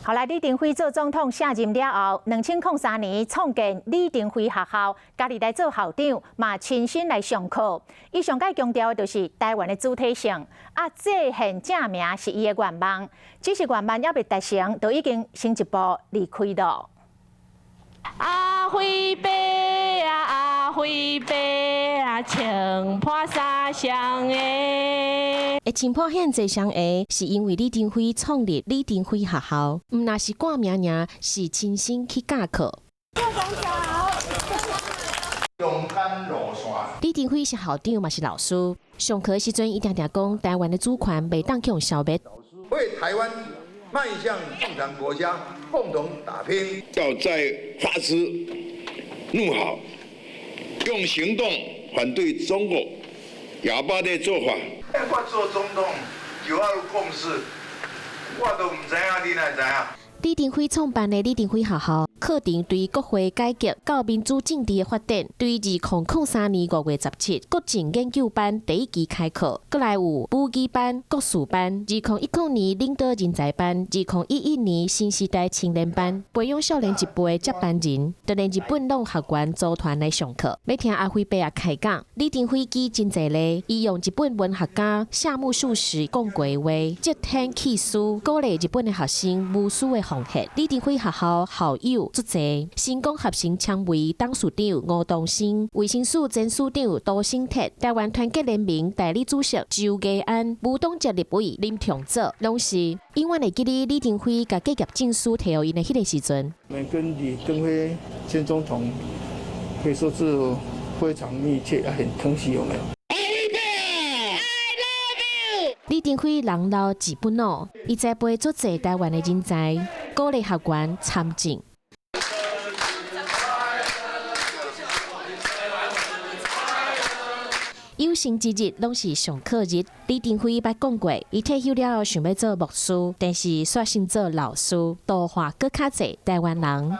后来李登辉做总统卸任了后，2003年创建李登辉学校，家己来做校长，嘛亲身来上课。伊上界强调的就是台湾的主体性，这现正名是伊的愿望，只是愿望还未达成，就已经先一步离开了。阿辉伯啊，阿辉伯啊，青破三双的。会青破现这双的，是因为李登辉创立李登辉学校，唔那是挂名尔，是亲身去教课。勇敢路线。李登辉是校长，嘛是老师。上课时阵，伊常常讲台湾的主权袂当去用消灭。为台湾迈向正常国家共同打拼。要再发之怒吼，用行动反对中国哑巴的做法。我做总统就要有共识，我都唔知影，你哪知影？李登辉创办的李登辉学校，课程对国会改革到民主政治的发展，对2003年5月17，国政研究班第一期开课，过来有武技班、国术班，2010年领导人才班，2011年新时代青年班，培养少年一辈接班人，就连日本老学员组团来上课。要听阿辉伯也开讲，李登辉记真济例，伊用日本文学家夏目漱石讲过的话，接天气书，鼓励日本的学生无私的奉献。李登辉学校校友足济，成功合成枪为董事长吴东升、卫生署前署长杜兴哲、台湾团结联盟代理主席周家安、无党籍立委林长泽，拢是永远会记得李登辉甲结业证书摕予因的迄个时阵。我们跟李登辉前总统可以说是非常密切，也很疼惜我们。李登辉人老志不老，伊栽培足济台湾的人才，鼓励学员参政。有生之日拢是上课日。李登辉捌讲过，伊退休了后想要做牧师，但是煞先做老师，多化搁较济台湾人。